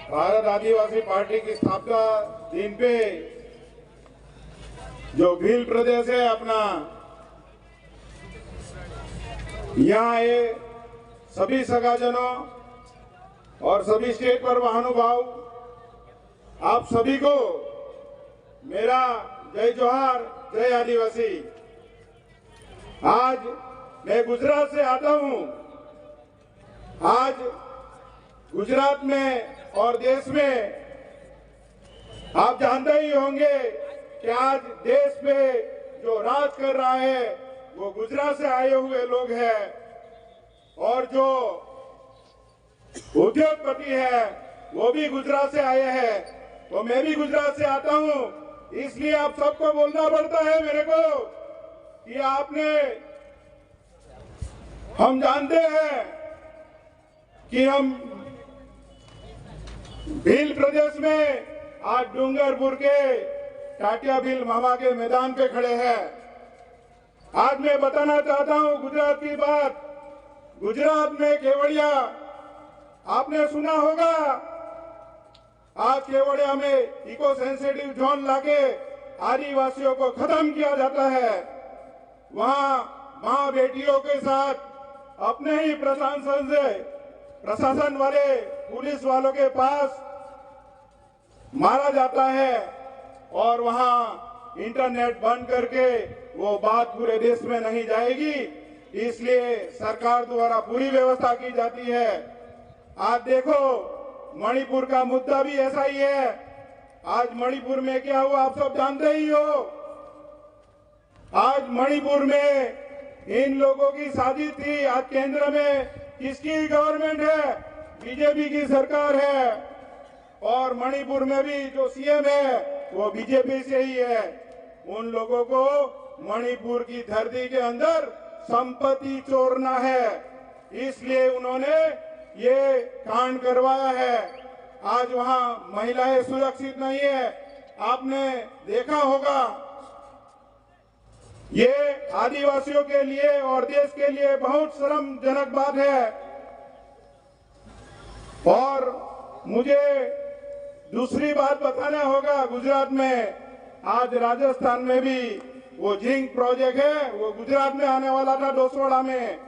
भारत आदिवासी party की स्थापना दिन पे जो भील प्रदेश है अपना, यहाँ आए सभी सगाजनों और सभी स्टेट पर महानुभाव, आप सभी को मेरा जय जोहार, जय आदिवासी। आज मैं गुजरात से आता हूँ। आज गुजरात में और देश में आप जानते ही होंगे कि आज देश में जो राज कर रहा है वो गुजरात से आए हुए लोग हैं, और जो उद्योगपति है वो भी गुजरात से आए हैं। तो मैं भी गुजरात से आता हूं, इसलिए आप सबको बोलना पड़ता है मेरे को कि हम जानते हैं कि हम भील प्रदेश में आज डूंगरपुर के टाटिया भील मामा के मैदान पे खड़े हैं। आज मैं बताना चाहता हूं गुजरात की बात। गुजरात में केवड़िया आपने सुना होगा, आज केवड़िया में इको सेंसिटिव जोन लाके आदिवासियों को खत्म किया जाता है। वहां मां बेटियों के साथ अपने ही प्रशासन वाले पुलिस वालों के पास मारा जाता है, और वहां इंटरनेट बंद करके वो बात पूरे देश में नहीं जाएगी, इसलिए सरकार द्वारा पूरी व्यवस्था की जाती है। आज देखो मणिपुर का मुद्दा भी ऐसा ही है। आज मणिपुर में क्या हुआ आप सब जानते ही हो। आज मणिपुर में इन लोगों की साजिश थी। आज केंद्र में किसकी गवर्नमेंट है? बीजेपी की सरकार है, और मणिपुर में भी जो सीएम है वो बीजेपी से ही है। उन लोगों को मणिपुर की धरती के अंदर संपत्ति चोरना है, इसलिए उन्होंने ये कांड करवाया है। आज वहां महिलाएं सुरक्षित नहीं है। आपने देखा होगा, ये आदिवासियों के लिए और देश के लिए बहुत शर्मजनक बात है। और मुझे दूसरी बात बताना होगा, गुजरात में आज राजस्थान में भी वो जिंक प्रोजेक्ट है, वो गुजरात में आने वाला था डोसवाड़ा में।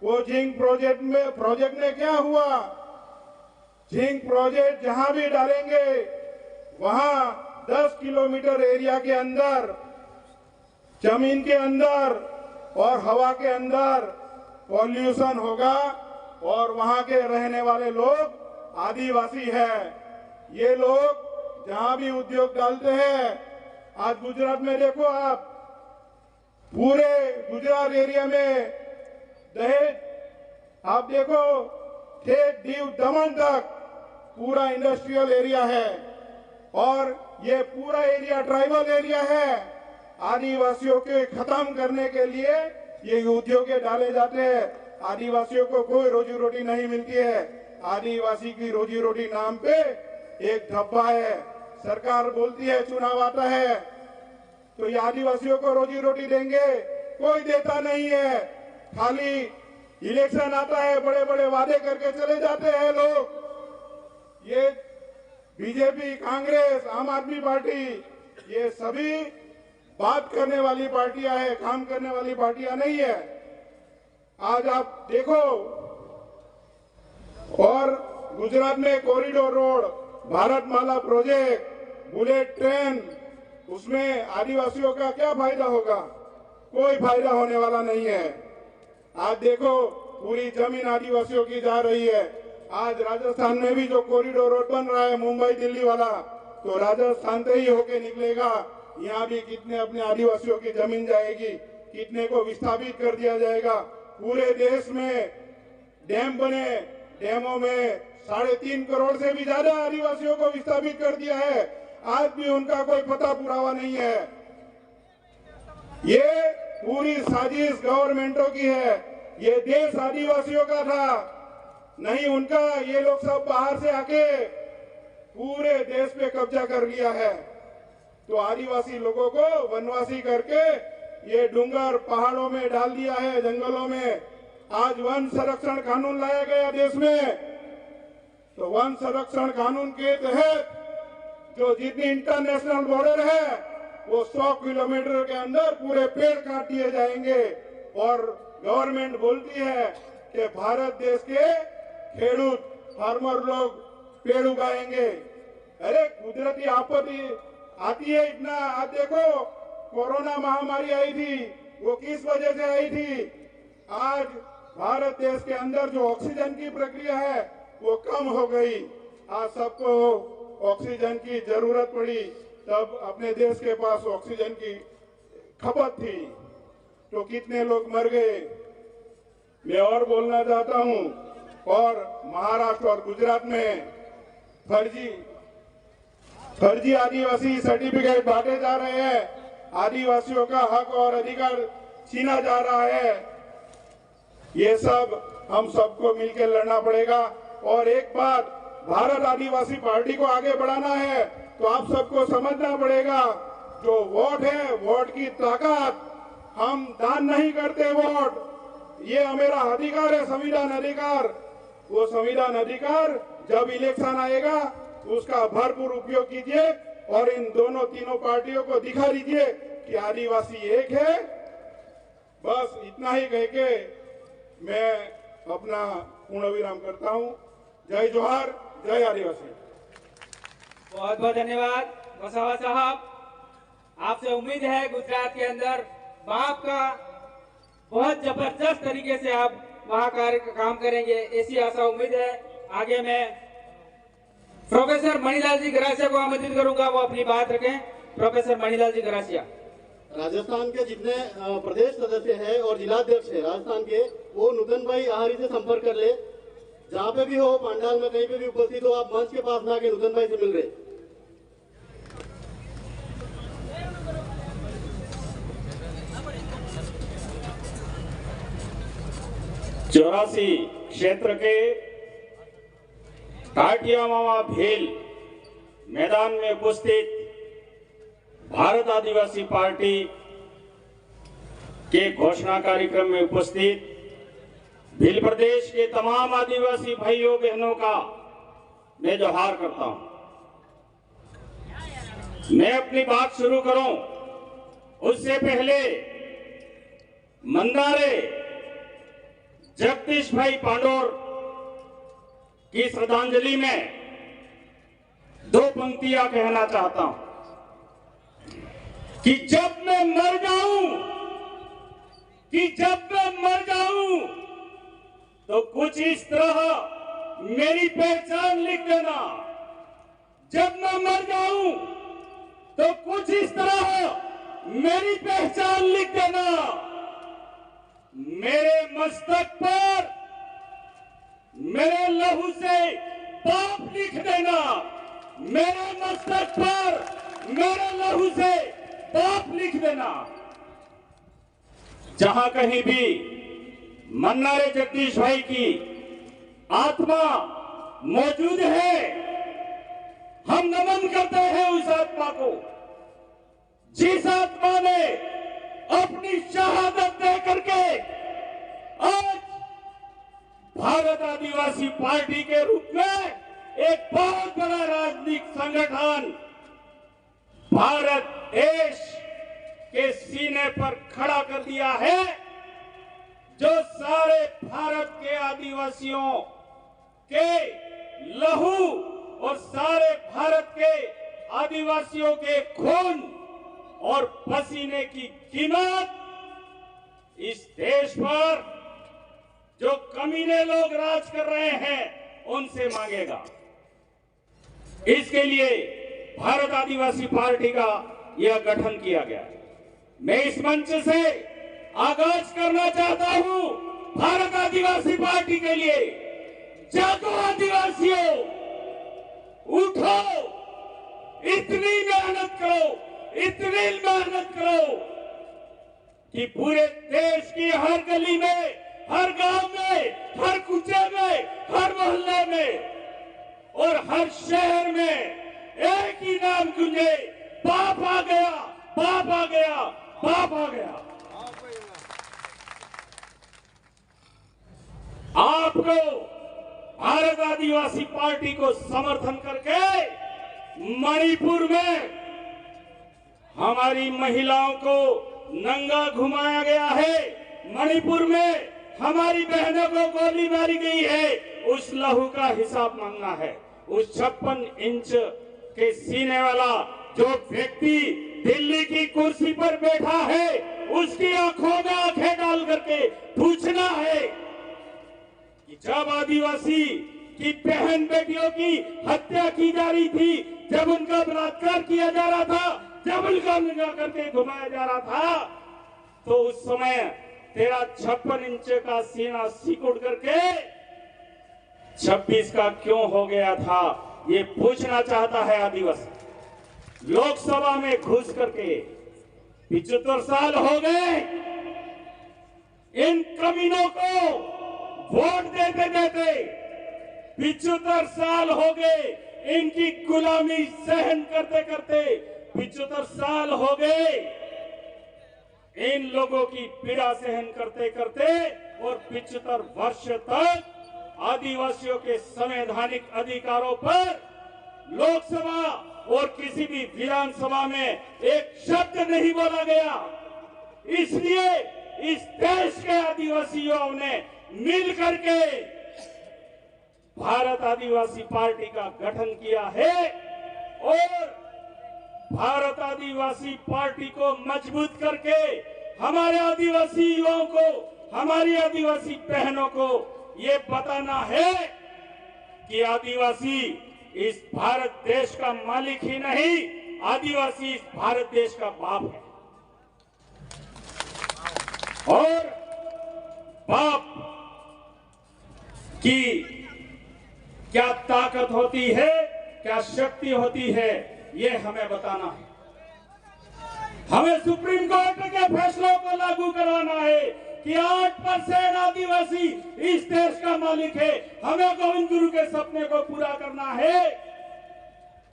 वो जिंक प्रोजेक्ट में क्या हुआ? जिंक प्रोजेक्ट जहां भी डालेंगे वहां 10 किलोमीटर एरिया के अंदर, जमीन के अंदर और हवा के अंदर पॉल्यूशन होगा, और वहां के रहने वाले लोग आदिवासी है। ये लोग जहां भी उद्योग डालते हैं, आज गुजरात में देखो आप, पूरे गुजरात एरिया में दहेज आप देखो, ठेठ दीव दमन तक पूरा इंडस्ट्रियल एरिया है, और ये पूरा एरिया ट्राइबल एरिया है। आदिवासियों के खत्म करने के लिए ये उद्योग डाले जाते हैं। आदिवासियों को कोई रोजी रोटी नहीं मिलती है। आदिवासी की रोजी रोटी नाम पे एक धब्बा है। सरकार बोलती है चुनाव आता है तो ये आदिवासियों को रोजी रोटी देंगे, कोई देता नहीं है। खाली इलेक्शन आता है, बड़े बड़े वादे करके चले जाते हैं लोग। ये बीजेपी, कांग्रेस, आम आदमी पार्टी, ये सभी बात करने वाली पार्टियां है, काम करने वाली पार्टियां नहीं है। आज आप देखो, और गुजरात में corridor road, Bharatmala project, bullet train, उसमें आदिवासियों का क्या फायदा होगा? कोई फायदा होने वाला नहीं है। आज देखो पूरी जमीन आदिवासियों की जा रही है। आज राजस्थान में भी जो कॉरिडोर रोड बन रहा है मुंबई दिल्ली वाला, तो राजस्थान से ही होके निकलेगा। यहाँ भी कितने अपने आदिवासियों की जमीन जाएगी, कितने को विस्थापित कर दिया जाएगा। पूरे देश में डैम बने, डैमों में 3.5 करोड़ से भी ज्यादा आदिवासियों को विस्थापित कर दिया है। आज भी उनका कोई पता पुरावा नहीं है। ये पूरी साजिश गवर्नमेंटों की है। ये देश आदिवासियों का था, नहीं उनका। ये लोग सब बाहर से आके पूरे देश पे कब्जा कर लिया है। तो आदिवासी लोगों को वनवासी करके ये डूंगर पहाड़ों में डाल दिया है, जंगलों में। आज वन संरक्षण कानून लाया गया देश में। तो वन संरक्षण कानून के तहत जो जितनी इंटरनेशनल बॉर्डर है वो 100 किलोमीटर के अंदर पूरे पेड़ काट दिए जाएंगे। और गवर्नमेंट बोलती है कि भारत देश के खेडूत फार्मर लोग पेड़ उगाएंगे। अरे कुदरती आपत्ति आती है इतना। आज देखो कोरोना महामारी आई थी, वो किस वजह से आई थी? आज भारत देश के अंदर जो ऑक्सीजन की प्रक्रिया है वो कम हो गई। आज सबको ऑक्सीजन की जरूरत पड़ी, तब अपने देश के पास ऑक्सीजन की खपत थी, तो कितने लोग मर गए। मैं और बोलना चाहता हूं, और महाराष्ट्र और गुजरात में फर्जी आदिवासी सर्टिफिकेट बांटे जा रहे हैं। आदिवासियों का हक और अधिकार छीना जा रहा है। ये सब हम सबको मिलकर लड़ना पड़ेगा। और एक बात, भारत आदिवासी पार्टी को आगे बढ़ाना है तो आप सबको समझना पड़ेगा, जो वोट है, वोट की ताकत, हम दान नहीं करते वोट, ये हमारा अधिकार है, संविधान अधिकार। वो संविधान अधिकार जब इलेक्शन आएगा उसका भरपूर उपयोग कीजिए और इन तीनों पार्टियों को दिखा दीजिए कि आदिवासी एक है। बस इतना ही कह के मैं अपना पूर्ण विराम करता हूं। जय जोहार, जय आदिवासी। बहुत बहुत धन्यवाद वसावा साहब। आपसे उम्मीद है गुजरात के अंदर बाप का बहुत जबरदस्त तरीके से आप वहां काम करेंगे, ऐसी आशा उम्मीद है। आगे मैं प्रोफेसर मणिलाल जी गरासिया को आमंत्रित करूंगा, वो अपनी बात रखें। प्रोफेसर मणिलाल जी गरासिया। राजस्थान के जितने प्रदेश सदस्य हैं और जिलाध्यक्ष है राजस्थान के, वो नूतन भाई आहारी से संपर्क कर ले। जहाँ पे भी हो, पंडाल में कहीं पे भी उपस्थित हो, आप मंच के पास में आके नूतन भाई से मिल रहे। 84 क्षेत्र के टाटिया मामा भेल मैदान में उपस्थित भारत आदिवासी पार्टी के घोषणा कार्यक्रम में उपस्थित भील प्रदेश के तमाम आदिवासी भाइयों बहनों का मैं जोहार करता हूं। मैं अपनी बात शुरू करूं उससे पहले मंदारे जगदीश भाई पांडोर की श्रद्धांजलि में दो पंक्तियां कहना चाहता हूं कि जब मैं मर जाऊं तो कुछ इस तरह मेरी पहचान लिख देना। जब मैं मर जाऊं तो कुछ इस तरह मेरी पहचान लिख देना। मेरे मस्तक पर मेरे लहू से पाप लिख देना। मेरे मस्तक पर मेरे लहू से पाप लिख देना। जहां कहीं भी मन्नारे जगदीश भाई की आत्मा मौजूद है, हम नमन करते हैं उस आत्मा को, जिस आत्मा ने अपनी शहादत दे करके आज भारत आदिवासी पार्टी के रूप में एक बहुत बड़ा राजनीतिक संगठन भारत देश के सीने पर खड़ा कर दिया है, जो सारे भारत के आदिवासियों के लहू और सारे भारत के आदिवासियों के खून और पसीने की कीमत इस देश पर जो कमीने लोग राज कर रहे हैं उनसे मांगेगा। इसके लिए भारत आदिवासी पार्टी का यह गठन किया गया। मैं इस मंच से आगाज करना चाहता हूं भारत आदिवासी पार्टी के लिए, जागो आदिवासियों, उठो, इतनी मेहनत करो कि पूरे देश की हर गली में, हर गांव में, हर कूचे में, हर मोहल्ले में और हर शहर में एक ही नाम गूंजे, बाप आ गया, बाप आ गया, बाप आ गया। आपको भारत आदिवासी पार्टी को समर्थन करके मणिपुर में हमारी महिलाओं को नंगा घुमाया गया है, मणिपुर में हमारी बहनों को गोली मारी गई है, उस लहू का हिसाब मांगना है। उस 56 इंच के सीने वाला जो व्यक्ति दिल्ली की कुर्सी पर बैठा है, उसकी आंखों में आंखें डाल करके पूछना है कि जब आदिवासी की बहन बेटियों की हत्या की जा रही थी, जब उनका बलात्कार किया जा रहा था, जब उनका नंगा करके घुमाया जा रहा था, तो उस समय तेरा 56 इंच का सीना सिकुड़ करके 26 का क्यों हो गया था, ये पूछना चाहता है आदिवासी। लोकसभा में घुस करके 75 साल हो गए इन कमीनों को वोट देते देते, 75 साल हो गए इनकी गुलामी सहन करते करते, 75 साल हो गए इन लोगों की पीड़ा सहन करते करते, और 75 वर्ष तक आदिवासियों के संवैधानिक अधिकारों पर लोकसभा और किसी भी विधानसभा में एक शब्द नहीं बोला गया। इसलिए इस देश के आदिवासियों ने मिल करके भारत आदिवासी पार्टी का गठन किया है, और भारत आदिवासी पार्टी को मजबूत करके हमारे आदिवासी युवाओं को, हमारी आदिवासी बहनों को ये बताना है कि आदिवासी इस भारत देश का मालिक ही नहीं, आदिवासी इस भारत देश का बाप है। और बाप की क्या ताकत होती है, क्या शक्ति होती है, ये हमें बताना है। हमें सुप्रीम कोर्ट के फैसलों को लागू करवाना है कि 8% आदिवासी इस देश का मालिक है। हमें गोविंद गुरु के सपने को पूरा करना है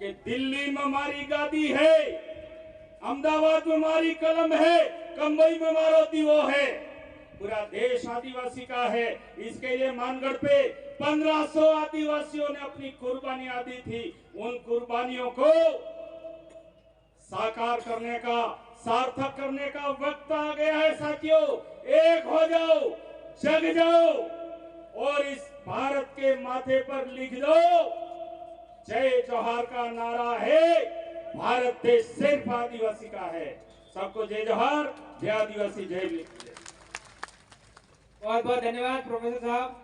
कि दिल्ली में हमारी गादी है, अहमदाबाद में हमारी कलम है, कंबई में हमारा दीवो है, पूरा देश आदिवासी का है। इसके लिए मानगढ़ पे 1500 आदिवासियों ने अपनी कुर्बानियां दी थी। उन कुर्बानियों को साकार करने का, सार्थक करने का वक्त आ गया है साथियों। एक हो जाओ, जग जाओ और इस भारत के माथे पर लिख दो, जय जोहार का नारा है, भारत देश सिर्फ आदिवासी का है। सबको जय जोहार, जय आदिवासी, जय। बहुत बहुत धन्यवाद प्रोफेसर साहब।